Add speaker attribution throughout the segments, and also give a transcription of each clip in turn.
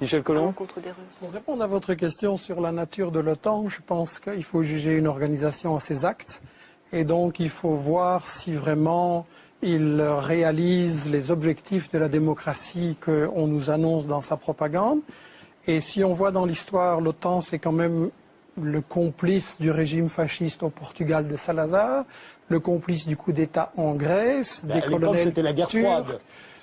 Speaker 1: Michel Collomb.
Speaker 2: Pour répondre à votre question sur la nature de l'OTAN, je pense qu'il faut juger une organisation à ses actes. Et donc, il faut voir si vraiment il réalise les objectifs de la démocratie qu'on nous annonce dans sa propagande. Et si on voit dans l'histoire, l'OTAN, c'est quand même le complice du régime fasciste au Portugal de Salazar, le complice du coup d'État en Grèce, des colonels
Speaker 1: c'était la guerre froide.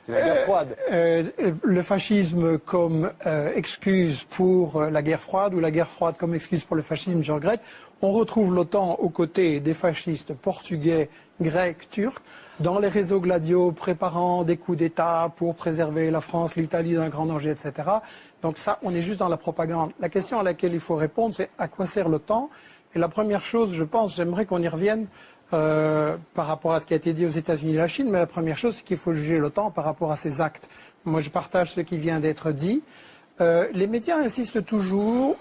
Speaker 2: Le fascisme comme excuse pour la guerre froide ou la guerre froide comme excuse pour le fascisme, je regrette. On retrouve l'OTAN aux côtés des fascistes portugais, grecs, turcs, dans les réseaux gladiaux préparant des coups d'État pour préserver la France, l'Italie d'un grand danger, etc. Donc ça, on est juste dans la propagande. La question à laquelle il faut répondre, c'est à quoi sert l'OTAN? Et la première chose, je pense, j'aimerais qu'on y revienne par rapport à ce qui a été dit aux États-Unis et la Chine, mais la première chose, c'est qu'il faut juger l'OTAN par rapport à ses actes. Moi, je partage ce qui vient d'être dit. Les médias insistent toujours,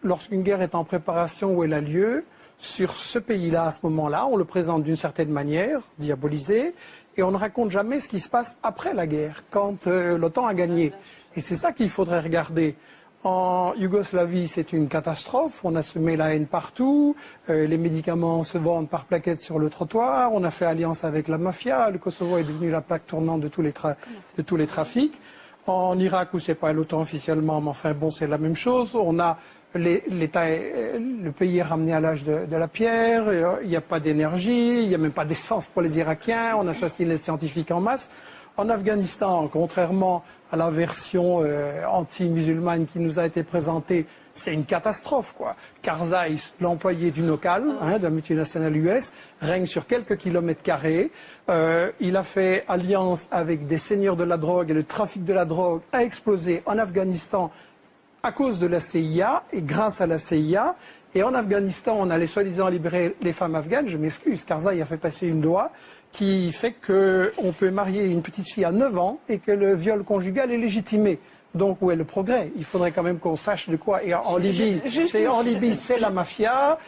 Speaker 2: lorsqu'une guerre est en préparation ou elle a lieu, sur ce pays-là à ce moment-là. On le présente d'une certaine manière, diabolisé, et on ne raconte jamais ce qui se passe après la guerre, quand l'OTAN a gagné. Et c'est ça qu'il faudrait regarder. En Yougoslavie, c'est une catastrophe. On a semé la haine partout. Les médicaments se vendent par plaquettes sur le trottoir. On a fait alliance avec la mafia. Le Kosovo est devenu la plaque tournante de tous les trafics. En Irak, où c'est pas l'OTAN officiellement, mais enfin bon, c'est la même chose. On a le pays est ramené à l'âge de la pierre. Il n'y a pas d'énergie. Il n'y a même pas d'essence pour les Irakiens. On assassine les scientifiques en masse. En Afghanistan, contrairement à la version anti-musulmane qui nous a été présentée, c'est une catastrophe, quoi. Karzai, l'employé du NOCAL, de la multinationale US, règne sur quelques kilomètres carrés. Il a fait alliance avec des seigneurs de la drogue et le trafic de la drogue a explosé en Afghanistan à cause de la CIA et grâce à la CIA. Et en Afghanistan, on allait soi-disant libérer les femmes afghanes. Je m'excuse, Karzai a fait passer une loi qui fait qu'on peut marier une petite fille à 9 ans et que le viol conjugal est légitimé. Donc, où est le progrès? Il faudrait quand même qu'on sache de quoi. Et en Libye, c'est la mafia,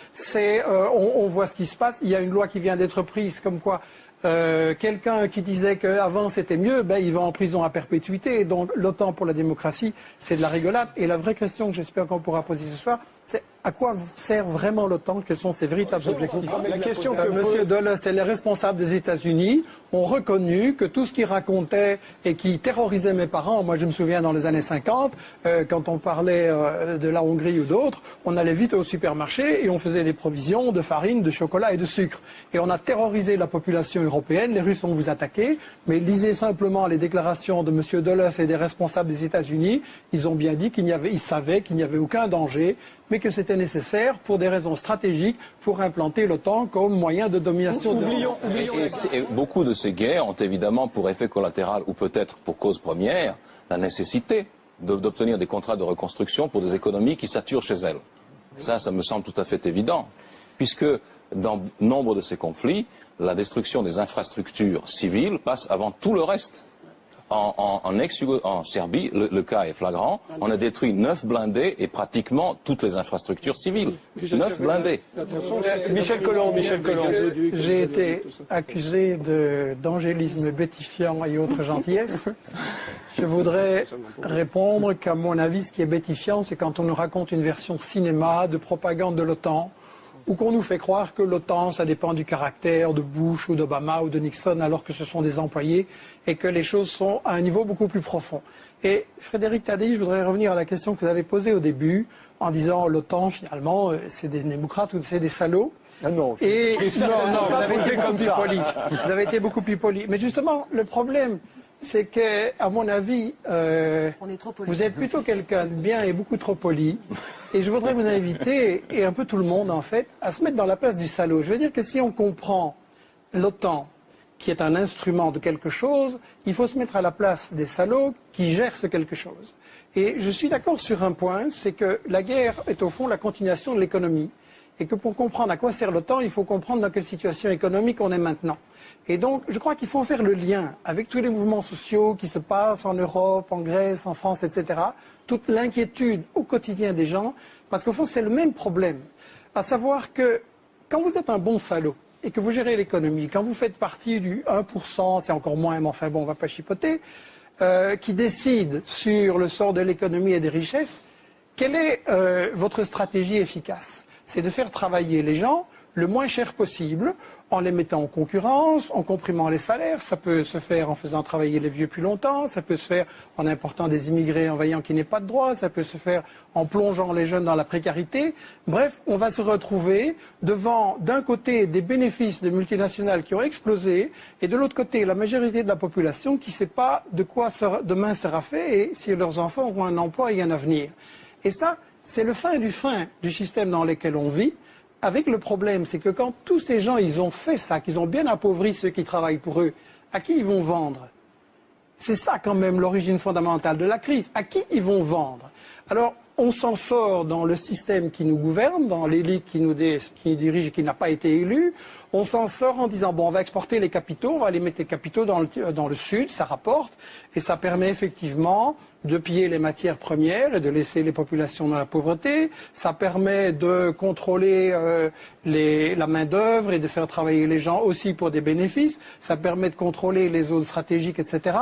Speaker 2: on voit ce qui se passe. Il y a une loi qui vient d'être prise comme quoi quelqu'un qui disait qu'avant c'était mieux, il va en prison à perpétuité. Et donc, l'OTAN pour la démocratie, c'est de la rigolade. Et la vraie question que j'espère qu'on pourra poser ce soir, c'est à quoi sert vraiment l'OTAN? Quels sont ses véritables objectifs?
Speaker 1: La question que
Speaker 2: Monsieur Dulles et les responsables des États-Unis ont reconnu que tout ce qu'ils racontaient et qui terrorisait mes parents, moi je me souviens dans les années 50, quand on parlait de la Hongrie ou d'autres, on allait vite au supermarché et on faisait des provisions de farine, de chocolat et de sucre. Et on a terrorisé la population européenne, les Russes ont vous attaqué, mais lisez simplement les déclarations de Monsieur Dulles et des responsables des États-Unis, ils ont bien dit ils savaient qu'il n'y avait aucun danger, mais que c'était nécessaire pour des raisons stratégiques pour implanter l'OTAN comme moyen de domination de l'Europe.
Speaker 3: Et beaucoup de ces guerres ont évidemment pour effet collatéral, ou peut-être pour cause première, la nécessité d'obtenir des contrats de reconstruction pour des économies qui saturent chez elles. Ça me semble tout à fait évident, puisque dans nombre de ces conflits, la destruction des infrastructures civiles passe avant tout le reste. En Serbie, le cas est flagrant. On a détruit 9 blindés et pratiquement toutes les infrastructures civiles. 9 blindés.
Speaker 1: Michel Collomb.
Speaker 2: J'ai été accusé d'angélisme bétifiant et autres gentillesses. Je voudrais répondre qu'à mon avis, ce qui est bétifiant, c'est quand on nous raconte une version cinéma de propagande de l'OTAN, ou qu'on nous fait croire que l'OTAN, ça dépend du caractère de Bush ou d'Obama ou de Nixon, alors que ce sont des employés, et que les choses sont à un niveau beaucoup plus profond. Et Frédéric Tadei, je voudrais revenir à la question que vous avez posée au début, en disant l'OTAN, finalement, c'est des démocrates ou c'est des salauds.
Speaker 1: Ah non,
Speaker 2: et non, vous avez été beaucoup plus poli. Vous avez été beaucoup plus poli. Mais justement, le problème, c'est que, à mon avis, vous êtes plutôt quelqu'un de bien et beaucoup trop poli. Et je voudrais vous inviter, et un peu tout le monde en fait, à se mettre dans la place du salaud. Je veux dire que si on comprend l'OTAN, qui est un instrument de quelque chose, il faut se mettre à la place des salauds qui gèrent ce quelque chose. Et je suis d'accord sur un point, c'est que la guerre est au fond la continuation de l'économie. Et que pour comprendre à quoi sert l'OTAN, il faut comprendre dans quelle situation économique on est maintenant. Et donc, je crois qu'il faut faire le lien avec tous les mouvements sociaux qui se passent en Europe, en Grèce, en France, etc. Toute l'inquiétude au quotidien des gens, parce qu'au fond, c'est le même problème. À savoir que quand vous êtes un bon salaud et que vous gérez l'économie, quand vous faites partie du 1%, c'est encore moins, mais enfin bon, on ne va pas chipoter, qui décide sur le sort de l'économie et des richesses, quelle est votre stratégie efficace? C'est de faire travailler les gens le moins cher possible, en les mettant en concurrence, en comprimant les salaires. Ça peut se faire en faisant travailler les vieux plus longtemps, ça peut se faire en important des immigrés en voyant qu'ils n'aient pas de droits, ça peut se faire en plongeant les jeunes dans la précarité. Bref, on va se retrouver devant, d'un côté, des bénéfices de multinationales qui ont explosé, et de l'autre côté, la majorité de la population qui ne sait pas de quoi demain sera fait et si leurs enfants auront un emploi et un avenir. Et ça, c'est le fin du système dans lequel on vit. Avec le problème, c'est que quand tous ces gens, ils ont fait ça, qu'ils ont bien appauvri ceux qui travaillent pour eux, à qui ils vont vendre? C'est ça quand même l'origine fondamentale de la crise. À qui ils vont vendre? Alors, on s'en sort dans le système qui nous gouverne, dans l'élite qui nous dirige et qui n'a pas été élue. On s'en sort en disant, bon, on va exporter les capitaux, on va aller mettre les capitaux dans le sud, ça rapporte, et ça permet effectivement de piller les matières premières et de laisser les populations dans la pauvreté. Ça permet de contrôler la main-d'œuvre et de faire travailler les gens aussi pour des bénéfices. Ça permet de contrôler les zones stratégiques, etc.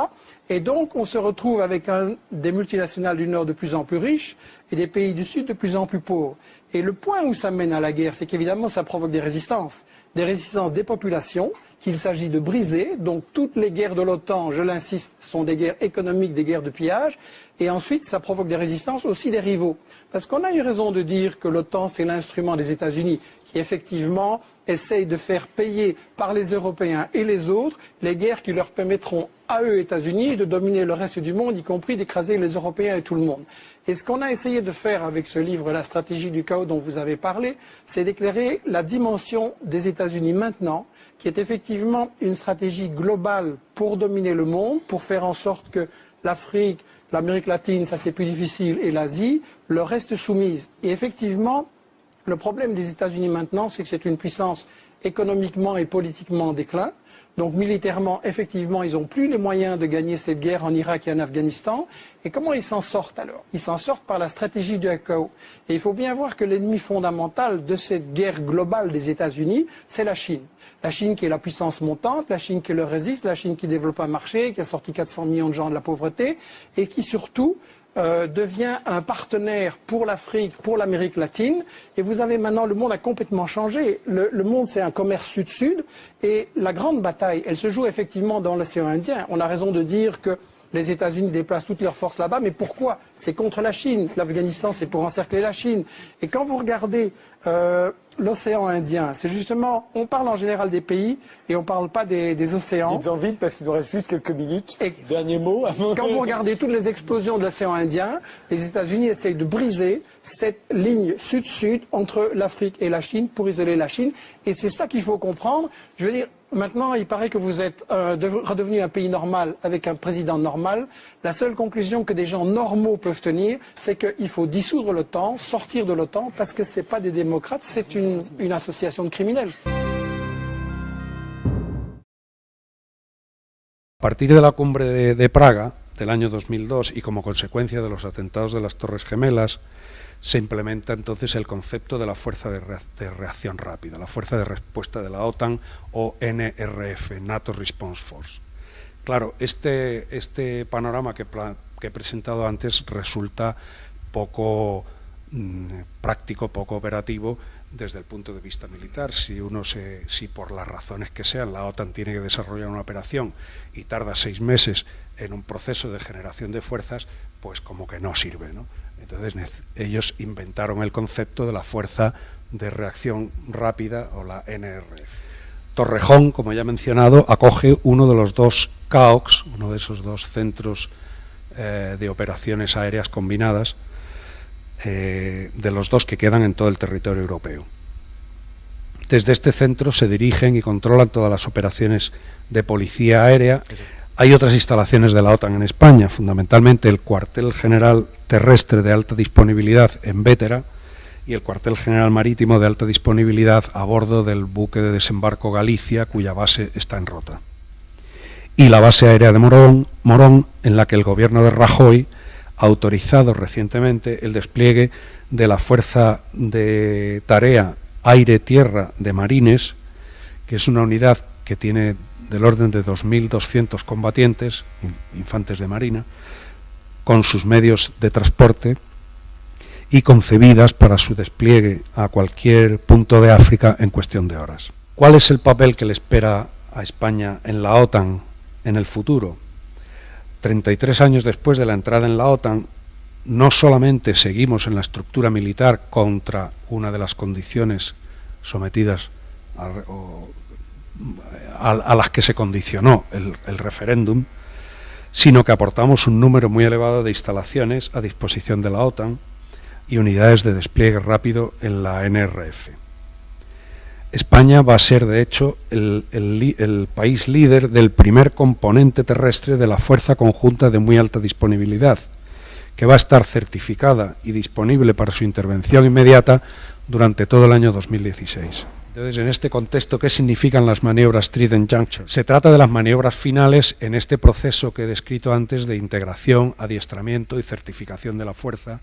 Speaker 2: Et donc, on se retrouve avec des multinationales du Nord de plus en plus riches et des pays du Sud de plus en plus pauvres. Et le point où ça mène à la guerre, c'est qu'évidemment, ça provoque des résistances des populations qu'il s'agit de briser. Donc toutes les guerres de l'OTAN, je l'insiste, sont des guerres économiques, des guerres de pillage. Et ensuite, ça provoque des résistances aussi des rivaux. Parce qu'on a eu raison de dire que l'OTAN, c'est l'instrument des États-Unis qui, effectivement, essaye de faire payer par les Européens et les autres les guerres qui leur permettront à eux, États-Unis, de dominer le reste du monde, y compris d'écraser les Européens et tout le monde. Et ce qu'on a essayé de faire avec ce livre, La stratégie du chaos dont vous avez parlé, c'est d'éclairer la dimension des États-Unis maintenant, qui est effectivement une stratégie globale pour dominer le monde, pour faire en sorte que l'Afrique, l'Amérique latine, ça c'est plus difficile, et l'Asie, leur reste soumise. Et effectivement, le problème des États-Unis maintenant, c'est que c'est une puissance économiquement et politiquement en déclin. Donc militairement, effectivement, ils n'ont plus les moyens de gagner cette guerre en Irak et en Afghanistan. Et comment ils s'en sortent alors? Ils s'en sortent par la stratégie du chaos. Et il faut bien voir que l'ennemi fondamental de cette guerre globale des États-Unis, c'est la Chine. La Chine qui est la puissance montante, la Chine qui leur résiste, la Chine qui développe un marché, qui a sorti 400 millions de gens de la pauvreté et qui surtout devient un partenaire pour l'Afrique, pour l'Amérique latine. Et vous avez maintenant, le monde a complètement changé. Le monde, c'est un commerce sud-sud. Et la grande bataille, elle se joue effectivement dans l'océan Indien. On a raison de dire que les États-Unis déplacent toutes leurs forces là-bas. Mais pourquoi? C'est contre la Chine. L'Afghanistan, c'est pour encercler la Chine. Et quand vous regardez l'océan Indien, c'est justement, on parle en général des pays et on ne parle pas des océans.
Speaker 1: Dites-en vite parce qu'il nous reste juste quelques minutes. Et dernier mot.
Speaker 2: Quand vous regardez toutes les explosions de l'océan Indien, les États-Unis essayent de briser cette ligne sud-sud entre l'Afrique et la Chine pour isoler la Chine. Et c'est ça qu'il faut comprendre. Je veux dire, maintenant, il paraît que vous êtes redevenu un pays normal avec un président normal. La seule conclusion que des gens normaux peuvent tenir, c'est qu'il faut dissoudre l'OTAN, sortir de l'OTAN, parce que ce n'est pas des démocrates, c'est une association de criminels.
Speaker 4: A partir de la cumbre de Praga del año 2002 y como consecuencia de los atentados de las Torres Gemelas, se implementa entonces el concepto de la fuerza de reacción rápida, la fuerza de respuesta de la OTAN o NRF, NATO Response Force. Claro, este panorama que he presentado antes resulta poco práctico, poco operativo desde el punto de vista militar. Si por las razones que sean la OTAN tiene que desarrollar una operación y tarda 6 meses en un proceso de generación de fuerzas, pues como que no sirve, ¿no? Entonces ellos inventaron el concepto de la fuerza de reacción rápida o la NRF. Torrejón, como ya he mencionado, acoge uno de los 2 CAOCs, uno de esos 2 centros de operaciones aéreas combinadas, de los 2 que quedan en todo el territorio europeo. Desde este centro se dirigen y controlan todas las operaciones de policía aérea. Hay otras instalaciones de la OTAN en España, fundamentalmente el cuartel general terrestre de alta disponibilidad en Bétera y el cuartel general marítimo de alta disponibilidad a bordo del buque de desembarco Galicia, cuya base está en Rota. Y la base aérea de Morón, en la que el gobierno de Rajoy ha autorizado recientemente el despliegue de la Fuerza de Tarea Aire-Tierra de Marines, que es una unidad que tiene del orden de 2.200 combatientes, infantes de marina, con sus medios de transporte y concebidas para su despliegue a cualquier punto de África en cuestión de horas. ¿Cuál es el papel que le espera a España en la OTAN en el futuro? 33 años después de la entrada en la OTAN, no solamente seguimos en la estructura militar contra una de las condiciones sometidas a las que se condicionó el referéndum, sino que aportamos un número muy elevado de instalaciones a disposición de la OTAN y unidades de despliegue rápido en la NRF. España va a ser, de hecho, el país líder del primer componente terrestre de la Fuerza Conjunta de muy alta disponibilidad, que va a estar certificada y disponible para su intervención inmediata durante todo el año 2016. Entonces, en este contexto, ¿qué significan las maniobras Trident Juncture? Se trata de las maniobras finales en este proceso que he descrito antes de integración, adiestramiento y certificación de la fuerza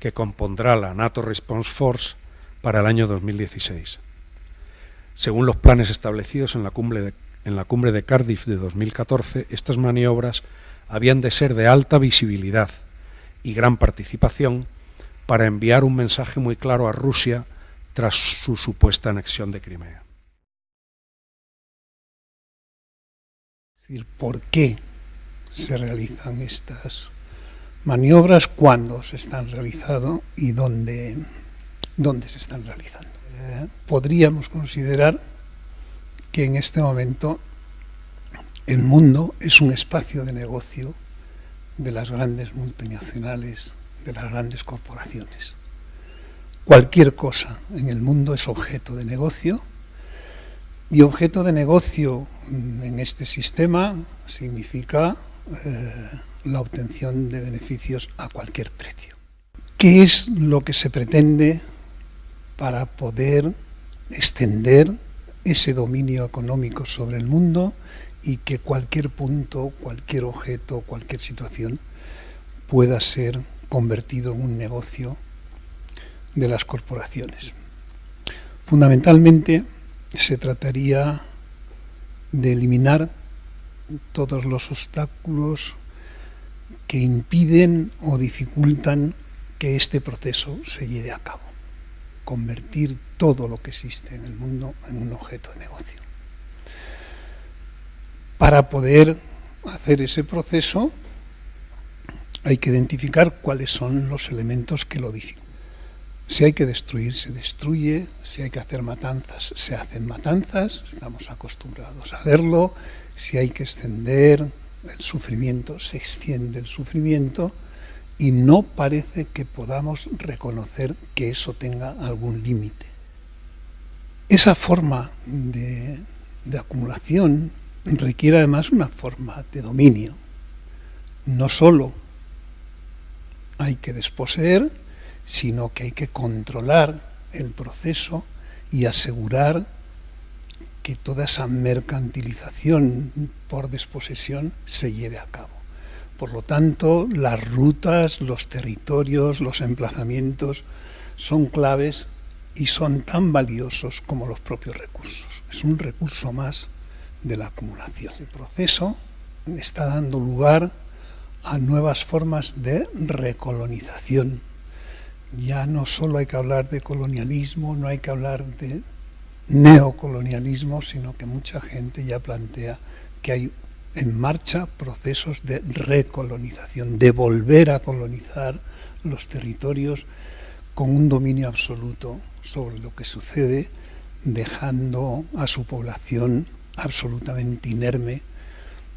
Speaker 4: que compondrá la NATO Response Force para el año 2016. Según los planes establecidos en la cumbre de Cardiff de 2014, estas maniobras habían de ser de alta visibilidad y gran participación para enviar un mensaje muy claro a Rusia tras su supuesta anexión de Crimea.
Speaker 5: Es decir, ¿por qué se realizan estas maniobras? ¿Cuándo se están realizando? ¿Y dónde se están realizando? Podríamos considerar que en este momento el mundo es un espacio de negocio de las grandes multinacionales, de las grandes corporaciones. Cualquier cosa en el mundo es objeto de negocio, y objeto de negocio en este sistema significa la obtención de beneficios a cualquier precio. ¿Qué es lo que se pretende para poder extender ese dominio económico sobre el mundo y que cualquier punto, cualquier objeto, cualquier situación pueda ser convertido en un negocio de las corporaciones? Fundamentalmente se trataría de eliminar todos los obstáculos que impiden o dificultan que este proceso se lleve a cabo. Convertir todo lo que existe en el mundo en un objeto de negocio. Para poder hacer ese proceso hay que identificar cuáles son los elementos que lo dificultan. Si hay que destruir, se destruye. Si hay que hacer matanzas, se hacen matanzas. Estamos acostumbrados a verlo. Si hay que extender el sufrimiento, se extiende el sufrimiento. Y no parece que podamos reconocer que eso tenga algún límite. Esa forma de acumulación requiere además una forma de dominio. No solo hay que desposeer, sino que hay que controlar el proceso y asegurar que toda esa mercantilización por desposesión se lleve a cabo. Por lo tanto, las rutas, los territorios, los emplazamientos son claves y son tan valiosos como los propios recursos. Es un recurso más de la acumulación. Ese proceso está dando lugar a nuevas formas de recolonización. Ya no solo hay que hablar de colonialismo, no hay que hablar de neocolonialismo, sino que mucha gente ya plantea que hay en marcha procesos de recolonización, de volver a colonizar los territorios con un dominio absoluto sobre lo que sucede, dejando a su población absolutamente inerme,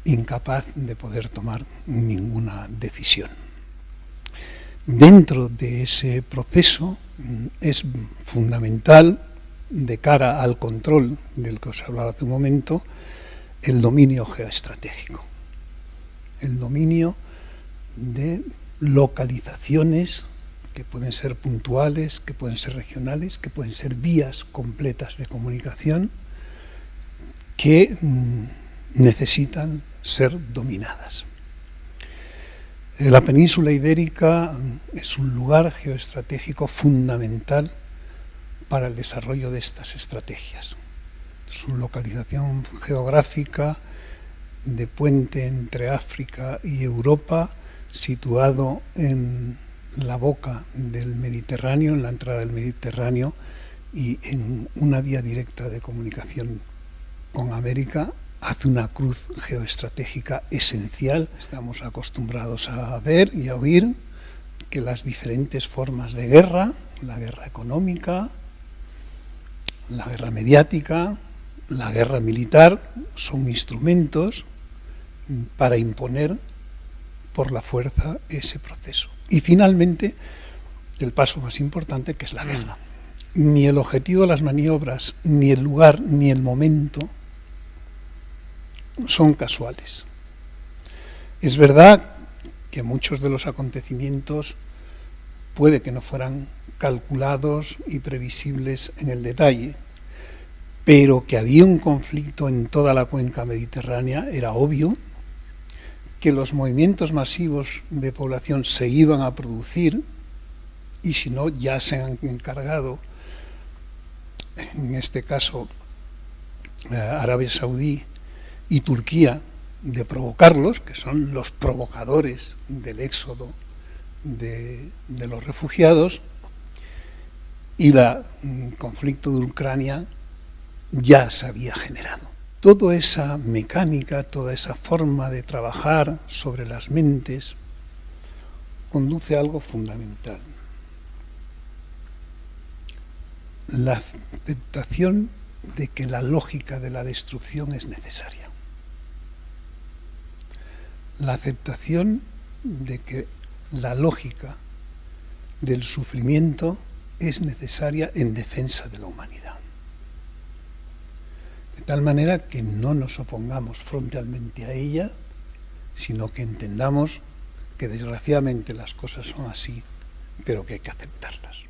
Speaker 5: incapaz de poder tomar ninguna decisión. Dentro de ese proceso es fundamental, de cara al control del que os hablaba hace un momento, el dominio geoestratégico, el dominio de localizaciones que pueden ser puntuales, que pueden ser regionales, que pueden ser vías completas de comunicación que necesitan ser dominadas. La península ibérica es un lugar geoestratégico fundamental para el desarrollo de estas estrategias. su localización geográfica de puente entre África y Europa, situado en la boca del Mediterráneo, en la entrada del Mediterráneo, y en una vía directa de comunicación con América, hace una cruz geoestratégica esencial. Estamos acostumbrados a ver y a oír que las diferentes formas de guerra, la guerra económica, la guerra mediática, la guerra militar, son instrumentos para imponer por la fuerza ese proceso. Y finalmente, el paso más importante, que es la guerra. Ni el objetivo de las maniobras, ni el lugar, ni el momento son casuales. Es verdad que muchos de los acontecimientos puede que no fueran calculados y previsibles en el detalle, pero que había un conflicto en toda la cuenca mediterránea era obvio, que los movimientos masivos de población se iban a producir, y si no, ya se han encargado, en este caso Arabia Saudí y Turquía, de provocarlos, que son los provocadores del éxodo de los refugiados, y el conflicto de Ucrania ya se había generado. Toda esa mecánica, toda esa forma de trabajar sobre las mentes conduce a algo fundamental: la aceptación de que la lógica de la destrucción es necesaria, la aceptación de que la lógica del sufrimiento es necesaria en defensa de la humanidad. De tal manera que no nos opongamos frontalmente a ella, sino que entendamos que desgraciadamente las cosas son así, pero que hay que aceptarlas.